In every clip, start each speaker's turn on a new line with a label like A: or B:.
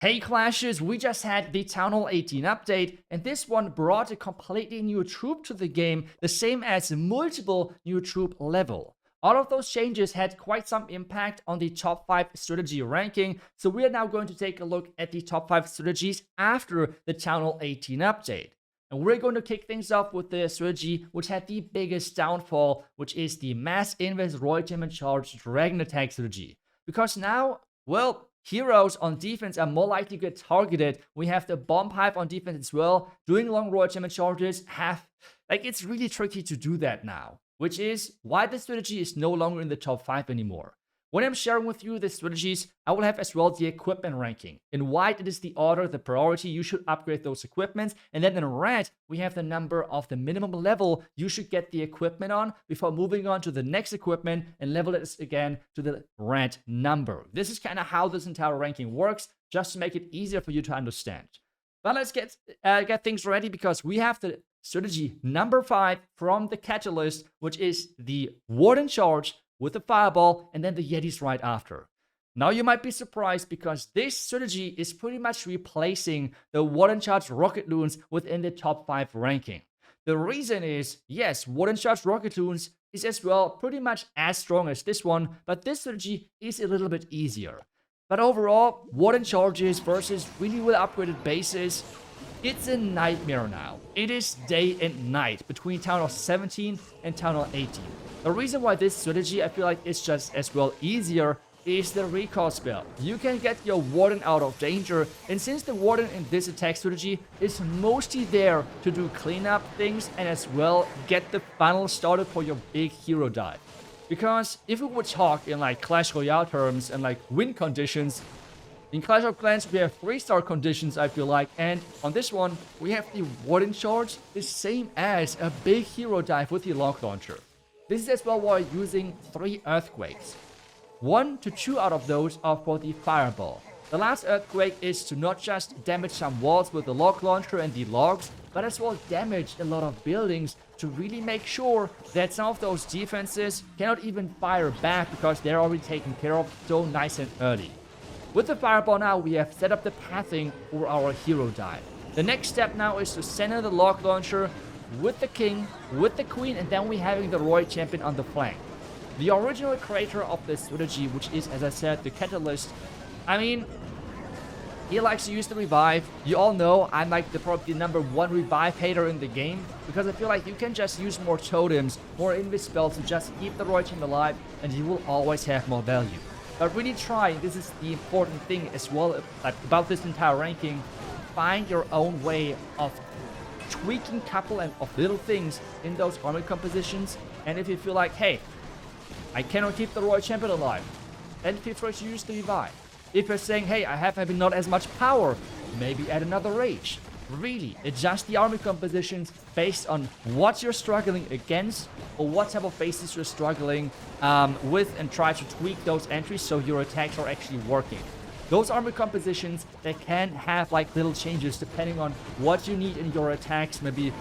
A: Hey Clashers, we just had the Town Hall 18 update, and this one brought a completely new troop to the game, the same as multiple new troop level. All of those changes had quite some impact on the top 5 strategy ranking, so we are now going to take a look at the top 5 strategies after the Town Hall 18 update. And we're going to kick things off with the strategy which had the biggest downfall, which is the Mass Invest Royal Champion Charge Dragon Attack strategy. Because now, well, heroes on defense are more likely to get targeted. We have the bomb pipe on defense as well. Doing long Royal Champion charges it's really tricky to do that now. Which is why the strategy is no longer in the top 5 anymore. When I'm sharing with you the strategies, I will have as well the equipment ranking. In white, it is the order, the priority, you should upgrade those equipments. And then in red, we have the number of the minimum level you should get the equipment on before moving on to the next equipment and level it again to the red number. This is kind of how this entire ranking works, just to make it easier for you to understand. But let's get things ready, because we have the strategy number 5 from the catalyst, which is the Warden charge with the fireball, and then the yetis right after. Now you might be surprised, because this strategy is pretty much replacing the Warden charge rocket loons within the top 5 ranking. The reason is, yes, Warden charge rocket loons is as well pretty much as strong as this one, but this strategy is a little bit easier. But overall, Warden charges versus really well upgraded bases, it's a nightmare now. It is day and night between Town Hall 17 and Town Hall 18. The reason why this strategy I feel like is just as well easier is the recall spell. You can get your Warden out of danger, and since the Warden in this attack strategy is mostly there to do cleanup things and as well get the funnel started for your big hero dive. Because if we would talk in like Clash Royale terms and like win conditions, in Clash of Clans we have 3-star conditions I feel like, and on this one we have the Warden charge the same as a big hero dive with the log launcher. This is as well why we're using 3 earthquakes. 1 to 2 out of those are for the fireball. The last earthquake is to not just damage some walls with the log launcher and the logs, but as well damage a lot of buildings to really make sure that some of those defenses cannot even fire back, because they're already taken care of so nice and early. With the fireball now, we have set up the pathing for our hero dive. The next step now is to center the log launcher with the king, with the queen, and then we're having the royal champion on the flank. The original creator of this strategy, which is, as I said, the catalyst, I mean, he likes to use the revive. You all know I'm like probably the number 1 revive hater in the game, because I feel like you can just use more totems, more invis spells to just keep the royal champion alive, and you will always have more value. But really try, this is the important thing as well about this entire ranking, find your own way of tweaking a couple of little things in those army compositions. And if you feel like, hey, I cannot keep the royal champion alive, then feel free to use the revive. If you're saying, hey, I have maybe not as much power, maybe add another rage. Really adjust the army compositions based on what you're struggling against or what type of bases you're struggling with, and try to tweak those entries so your attacks are actually working. Those army compositions, they can have like little changes depending on what you need in your attacks, maybe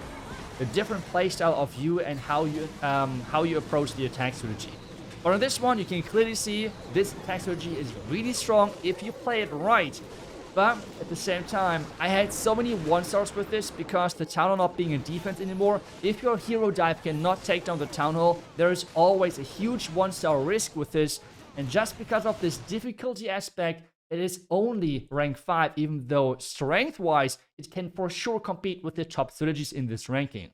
A: a different playstyle of you and how you approach the attack strategy. But on this one, you can clearly see this attack strategy is really strong if you play it right. But at the same time, I had so many 1-stars with this, because the Town Hall not being in defense anymore. If your hero dive cannot take down the Town Hall, there is always a huge 1-star risk with this. And just because of this difficulty aspect, it is only rank 5, even though strength-wise, it can for sure compete with the top strategies in this ranking.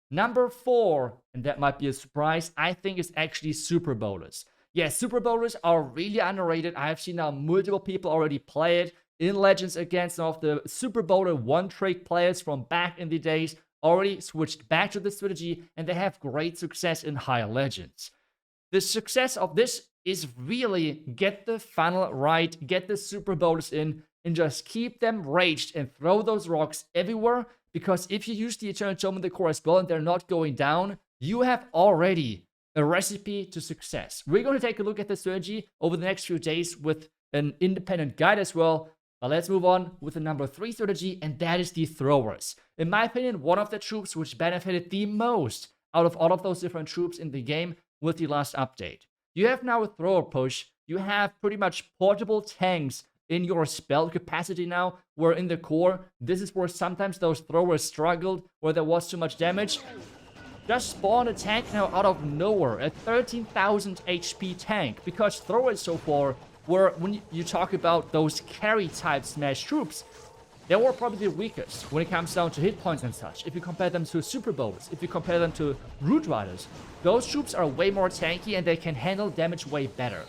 A: Number 4, and that might be a surprise, I think is actually Super Bowlers. Yeah, Super Bowlers are really underrated. I have seen now multiple people already play it in Legends against some of the Super Bowler one-trick players from back in the days, already switched back to the strategy, and they have great success in higher Legends. The success of this is really get the funnel right, get the Super Bowlers in, and just keep them raged and throw those rocks everywhere, because if you use the Eternal Tome in the core as well and they're not going down, you have already a recipe to success. We're going to take a look at the strategy over the next few days with an independent guide as well. But let's move on with the number 3 strategy, and that is the throwers. In my opinion, one of the troops which benefited the most out of all of those different troops in the game with the last update. You have now a thrower push. You have pretty much portable tanks in your spell capacity now, where in the core, this is where sometimes those throwers struggled, where there was too much damage. Just spawn a tank now out of nowhere, a 13,000 HP tank, because throwers so far were, when you talk about those carry type smash troops, they were probably the weakest when it comes down to hit points and such. If you compare them to super bowlers, if you compare them to root riders, those troops are way more tanky and they can handle damage way better.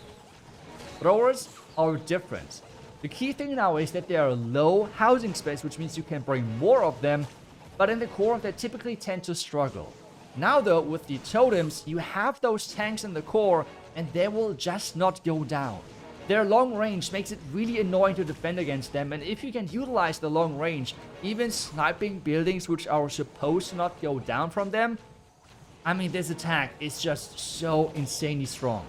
A: Throwers are different. The key thing now is that they are low housing space, which means you can bring more of them, but in the core they typically tend to struggle. Now though, with the totems, you have those tanks in the core and they will just not go down. Their long range makes it really annoying to defend against them, and if you can utilize the long range, even sniping buildings which are supposed to not go down from them, I mean, this attack is just so insanely strong.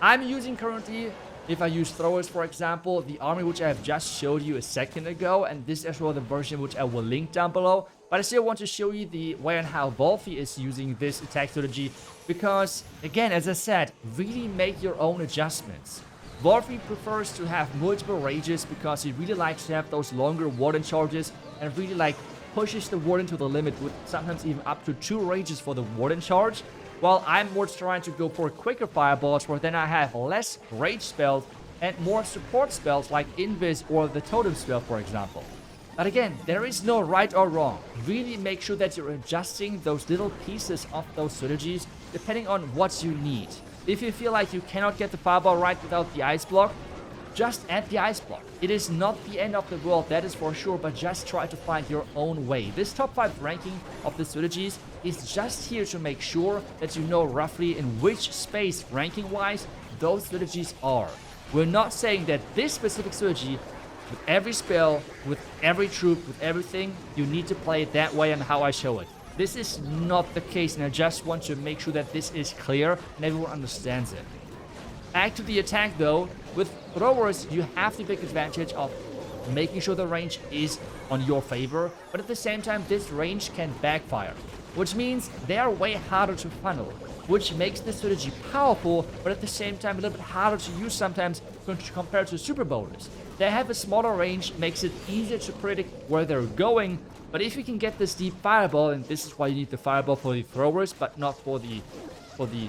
A: I'm using currently, if I use throwers for example, the army which I have just showed you a second ago, and this is as well the version which I will link down below. But I still want to show you the way and how Wolfie is using this attack strategy, because again, as I said, really make your own adjustments. Wolfie prefers to have multiple rages because he really likes to have those longer Warden charges and really like pushes the Warden to the limit with sometimes even up to 2 rages for the Warden charge, while I'm more trying to go for quicker fireballs where then I have less rage spells and more support spells like Invis or the Totem spell for example. But again, there is no right or wrong. Really make sure that you're adjusting those little pieces of those strategies depending on what you need. If you feel like you cannot get the fireball right without the ice block, just add the ice block. It is not the end of the world, that is for sure, but just try to find your own way. This top 5 ranking of the strategies is just here to make sure that you know roughly in which space ranking-wise those strategies are. We're not saying that this specific strategy, with every spell, with every troop, with everything, you need to play it that way and how I show it. This is not the case, and I just want to make sure that this is clear and everyone understands it. Back to the attack though, with throwers you have the big advantage of making sure the range is on your favor, but at the same time this range can backfire, which means they are way harder to funnel, which makes the strategy powerful, but at the same time a little bit harder to use sometimes compared to super bowlers. They have a smaller range, makes it easier to predict where they're going, but if you can get this deep fireball, and this is why you need the fireball for the throwers, but not for the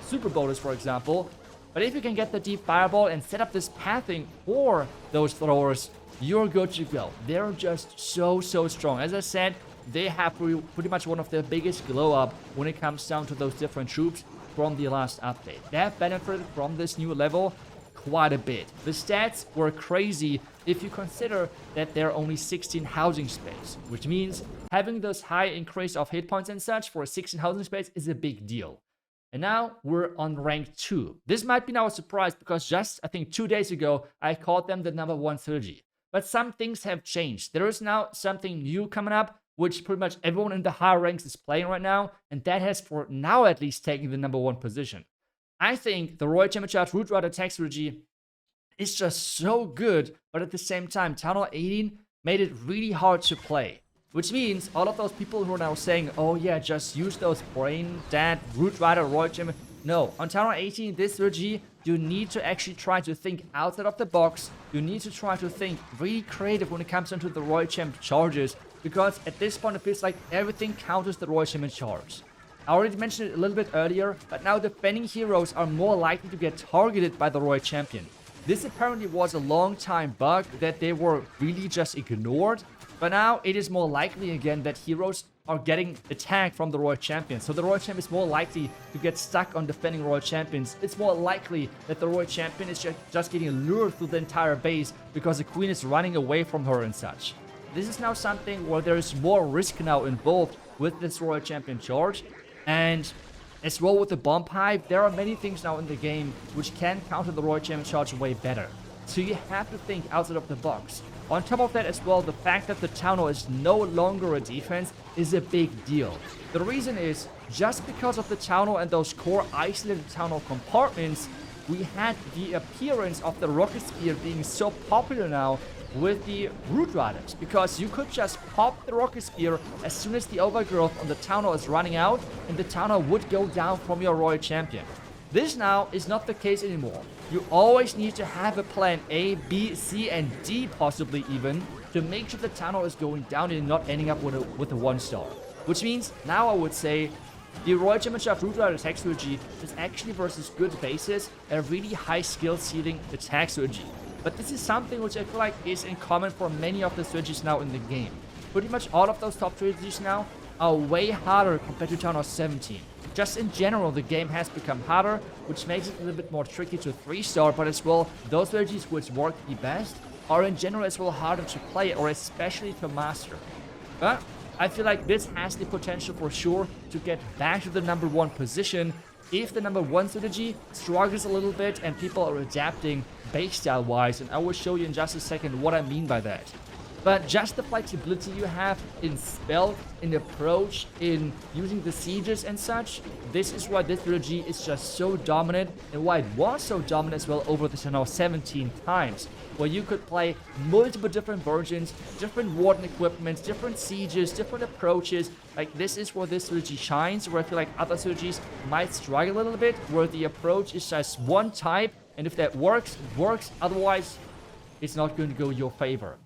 A: super bowlers for example, but if you can get the deep fireball and set up this pathing for those throwers, you're good to go. They're just so strong. As I said, they have pretty much one of the biggest glow up when it comes down to those different troops from the last update. They have benefited from this new level quite a bit. The stats were crazy if you consider that they're only 16 housing space, which means having those high increase of hit points and such for a 16 housing space is a big deal. And now we're on rank 2. This might be now a surprise because just I think 2 days ago I called them the number 1 strategy. But some things have changed. There is now something new coming up, which pretty much everyone in the higher ranks is playing right now, and that has for now at least taken the number 1 position. I think the Royal Champion Charge Root Rider attack strategy is just so good, but at the same time, Town Hall 18 made it really hard to play. Which means all of those people who are now saying, oh yeah, just use those brain dead Root Rider Royal Champion. No, on Town Hall 18, this strategy, you need to actually try to think outside of the box. You need to try to think really creative when it comes into the Royal Champion charges, because at this point it feels like everything counters the Royal Champion charge. I already mentioned it a little bit earlier, but now defending heroes are more likely to get targeted by the Royal Champion. This apparently was a long time bug that they were really just ignored, but now it is more likely again that heroes are getting attacked from the Royal Champion. So the Royal Champion is more likely to get stuck on defending Royal Champions. It's more likely that the Royal Champion is just getting lured through the entire base because the Queen is running away from her and such. This is now something where there is more risk now involved with this Royal Champion charge. And as well with the bomb pipe, there are many things now in the game which can counter the Royal Champion charge way better. So you have to think outside of the box. On top of that as well, the fact that the Town Hall is no longer a defense is a big deal. The reason is, just because of the Town Hall and those core isolated Town Hall compartments, we had the appearance of the Rocket Spear being so popular now with the Root Riders, because you could just pop the Rocket Spear as soon as the overgrowth on the Town Hall is running out, and the Town Hall would go down from your Royal Champion. This now is not the case anymore. you always need to have a plan A, B, C, and D possibly even to make sure the town hall is going down and not ending up with a 1-star. Which means now I would say the Royal Championship of Root Rider attack strategy is actually versus good bases and a really high skill ceiling attack strategy. But this is something which I feel like is in common for many of the strategies now in the game. Pretty much all of those top strategies now are way harder compared to Town Hall 17. Just in general, the game has become harder, which makes it a little bit more tricky to 3-star, but as well, those strategies which work the best are in general as well harder to play or especially to master. But I feel like this has the potential for sure to get back to the number 1 position if the number 1 strategy struggles a little bit and people are adapting base style wise, and I will show you in just a second what I mean by that. But just the flexibility you have in spell, in approach, in using the sieges and such, this is why this strategy is just so dominant and why it was so dominant as well over the channel 17 times, where you could play multiple different versions, different Warden equipments, different sieges, different approaches. Like, this is where this strategy shines, where I feel like other strategies might struggle a little bit, where the approach is just one type, and if that works, it works, otherwise, it's not going to go your favor.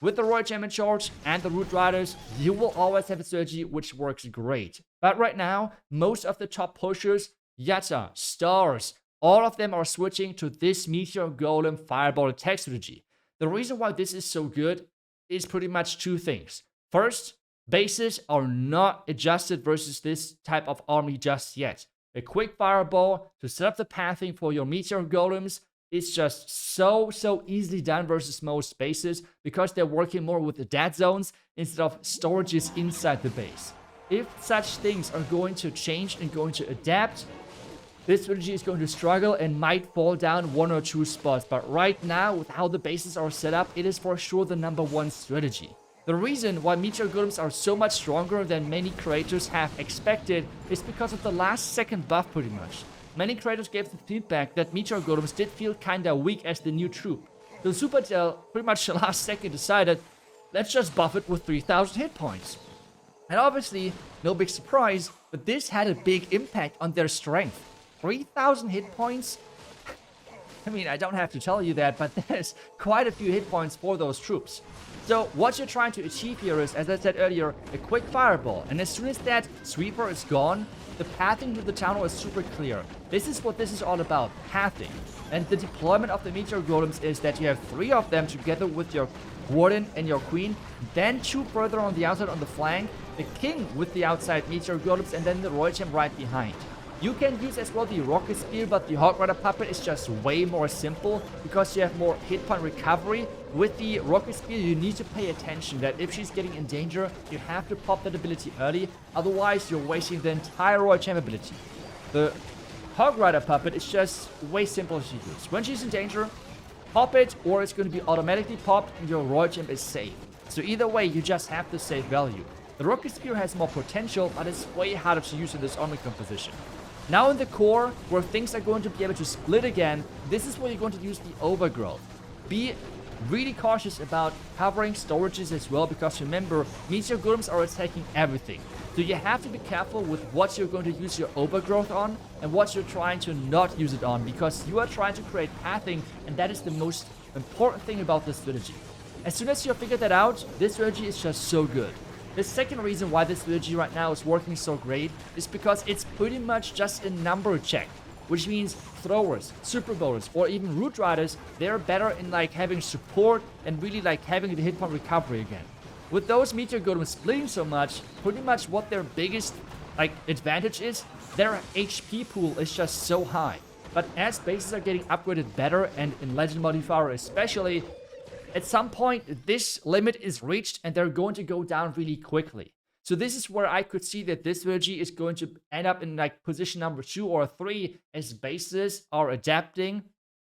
A: With the Royal Champion Charge and the Root Riders, you will always have a strategy which works great. But right now, most of the top pushers, Yeti, Stars, all of them are switching to this Meteor Golem Fireball attack strategy. The reason why this is so good is pretty much 2 things. First, bases are not adjusted versus this type of army just yet. A quick Fireball to set up the pathing for your Meteor Golems is just so easily done versus most bases because they're working more with the dead zones instead of storages inside the base. If such things are going to change and going to adapt, this strategy is going to struggle and might fall down 1 or 2 spots. But right now, with how the bases are set up, it is for sure the number 1 strategy. The reason why Meteor Golems are so much stronger than many creators have expected is because of the last second buff pretty much. Many creators gave the feedback that Meteor Golems did feel kinda weak as the new troop. So Supercell pretty much the last second decided, let's just buff it with 3000 hit points. And obviously, no big surprise, but this had a big impact on their strength. 3000 hit points? I mean, I don't have to tell you that, but there's quite a few hit points for those troops. So what you're trying to achieve here is, as I said earlier, a quick fireball. And as soon as that sweeper is gone, the pathing to the town hall is super clear. This is what this is all about, pathing. And the deployment of the Meteor Golems is that you have 3 of them together with your Warden and your Queen, then 2 further on the outside on the flank, the King with the outside Meteor Golems, and then the Royal Champ right behind. You can use as well the Rocket Spear, but the Hog Rider Puppet is just way more simple because you have more hit point recovery. With the Rocket Spear, you need to pay attention that if she's getting in danger, you have to pop that ability early. Otherwise, you're wasting the entire Royal Champ ability. The Hog Rider Puppet is just way simpler to use. When she's in danger, pop it, or it's going to be automatically popped and your Royal Champ is safe. So either way, you just have to save value. The Rocket Spear has more potential, but it's way harder to use in this army composition. Now in the core, where things are going to be able to split again, this is where you're going to use the overgrowth. Be really cautious about covering storages as well, because remember, Meteor Golems are attacking everything. So you have to be careful with what you're going to use your overgrowth on and what you're trying to not use it on, because you are trying to create pathing, and that is the most important thing about this strategy. As soon as you figure that out, this strategy is just so good. The second reason why this strategy right now is working so great is because it's pretty much just a number check, which means throwers, super bowlers, or even root riders, they're better in like having support and really like having the hit point recovery again. With those Meteor Golems splitting so much, pretty much what their biggest like advantage is, their HP pool is just so high. But as bases are getting upgraded better, and in Legend Modifier especially, at some point, this limit is reached and they're going to go down really quickly. So this is where I could see that this strategy is going to end up in like position number 2 or 3 as bases are adapting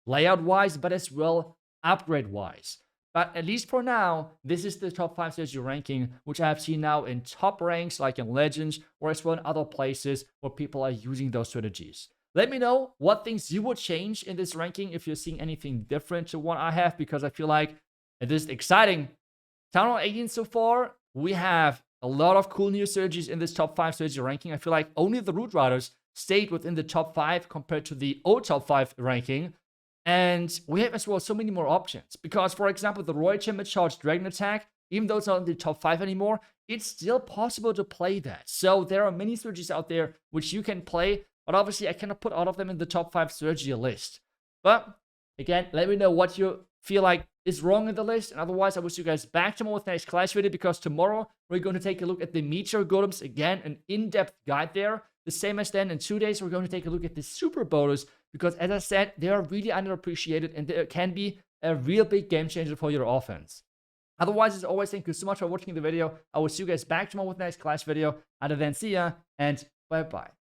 A: layout-wise, but as well upgrade-wise. But at least for now, this is the top 5 strategy ranking, which I have seen now in top ranks like in Legends or as well in other places where people are using those strategies. Let me know what things you would change in this ranking if you're seeing anything different to what I have, because I feel like it is exciting. Town Hall 18 so far, we have a lot of cool new strategies in this top 5 strategy ranking. I feel like only the Root Riders stayed within the top 5 compared to the old top 5 ranking. And we have as well so many more options. Because, for example, the Royal Chamber Charged Dragon attack, even though it's not in the top 5 anymore, it's still possible to play that. So there are many strategies out there which you can play, but obviously I cannot put all of them in the top 5 strategy list. But again, let me know what you feel like is wrong in the list, and otherwise I will see you guys back tomorrow with the next clash video, because tomorrow we're going to take a look at the Meteor golems again, an in-depth guide there. The same as then in 2 days, we're going to take a look at the super bonus, because as I said, they are really underappreciated and they can be a real big game changer for your offense. Otherwise, as always, thank you so much for watching the video. I will see you guys back tomorrow with the next clash video. Until then, see ya, and bye-bye.